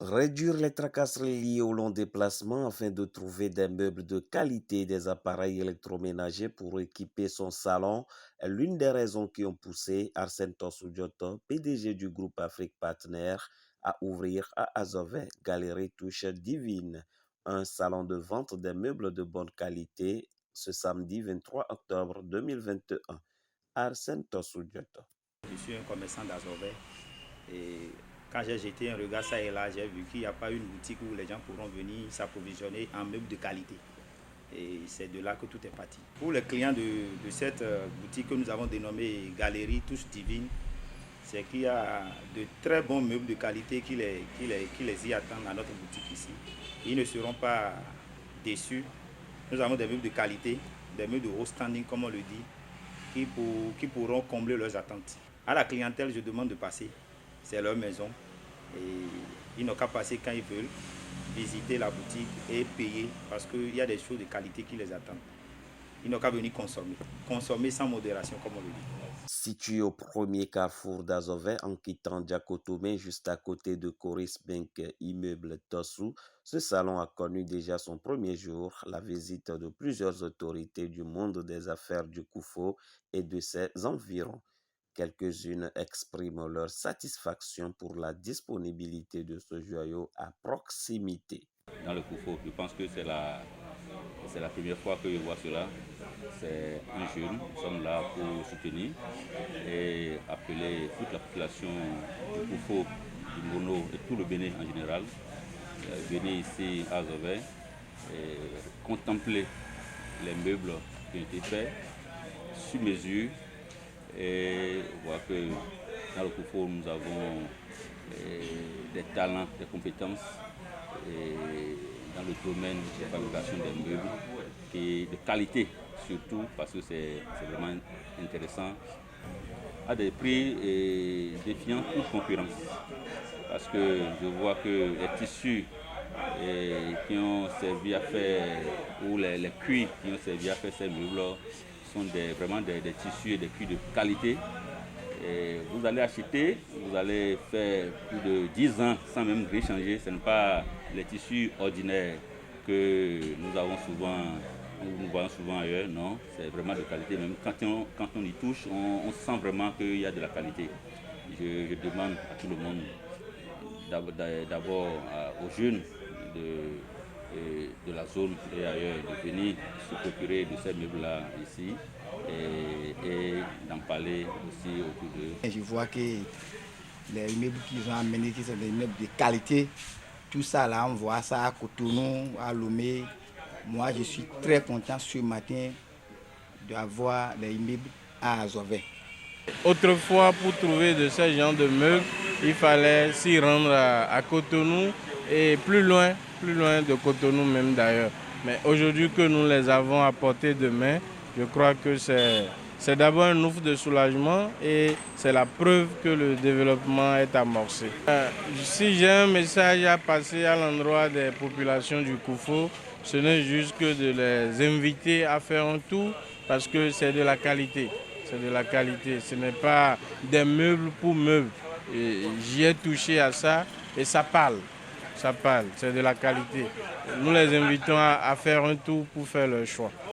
Réduire les tracasseries liées au long déplacement afin de trouver des meubles de qualité et des appareils électroménagers pour équiper son salon est l'une des raisons qui ont poussé Arsène Tossou-Diotto, PDG du groupe Afrique Partner, à ouvrir à Azové Galerie Touche Divine, un salon de vente des meubles de bonne qualité ce samedi 23 octobre 2021. Arsène Tossou-Diotto. Je suis un commerçant d'Azové et quand j'ai jeté un regard ça et là, j'ai vu qu'il n'y a pas une boutique où les gens pourront venir s'approvisionner en meubles de qualité. Et c'est de là que tout est parti. Pour les clients de cette boutique que nous avons dénommée Galerie Touche Divine, c'est qu'il y a de très bons meubles de qualité qui les y attendent à notre boutique ici. Ils ne seront pas déçus. Nous avons des meubles de qualité, des meubles de haut standing comme on le dit, qui pourront combler leurs attentes. À la clientèle, je demande de passer. C'est leur maison. Et ils n'ont qu'à passer quand ils veulent, visiter la boutique et payer parce qu'il y a des choses de qualité qui les attendent. Ils n'ont qu'à venir consommer. Consommer sans modération, comme on le dit. Situé au premier carrefour d'Azové en quittant Diakotomé, juste à côté de Coris Bank Immeuble Tossou, ce salon a connu déjà son premier jour, la visite de plusieurs autorités du monde des affaires du Koufo et de ses environs. Quelques-unes expriment leur satisfaction pour la disponibilité de ce joyau à proximité. Dans le Koufo, je pense que c'est la première fois que je vois cela. C'est un jeune, nous sommes là pour soutenir et appeler toute la population du Koufo, du Mono et tout le Bénin en général. Venir ici à Azové et contempler les meubles qui ont été faits sur mesure et voir que dans le Koufo nous avons des talents, des compétences et dans le domaine de fabrication des meubles et de qualité surtout parce que c'est vraiment intéressant à des prix défiant toute concurrence parce que je vois que les tissus qui ont servi à faire ou les cuirs qui ont servi à faire ces meubles sont vraiment des tissus et des cuirs de qualité. Et vous allez acheter, vous allez faire plus de 10 ans sans même rien changer. Ce n'est pas les tissus ordinaires que nous voyons souvent ailleurs, non, c'est vraiment de qualité. Même quand on y touche, on sent vraiment qu'il y a de la qualité. Je demande à tout le monde, d'abord aux jeunes de la zone et ailleurs de venir se procurer de ces meubles-là ici et d'en parler aussi autour d'eux. Je vois que les meubles qu'ils ont amenés, qui sont des meubles de qualité, tout ça là, on voit ça à Cotonou, à Lomé. Moi, je suis très content ce matin d'avoir les meubles à Azové. Autrefois, pour trouver de ce genre de meubles, il fallait s'y rendre à Cotonou et plus loin de Cotonou même d'ailleurs. Mais aujourd'hui que nous les avons à portée de main, je crois que c'est d'abord un ouf de soulagement et c'est la preuve que le développement est amorcé. Si j'ai un message à passer à l'endroit des populations du Koufo, ce n'est juste que de les inviter à faire un tour parce que c'est de la qualité. C'est de la qualité, ce n'est pas des meubles pour meubles. J'y ai touché à ça et ça parle, c'est de la qualité. Nous les invitons à faire un tour pour faire leur choix.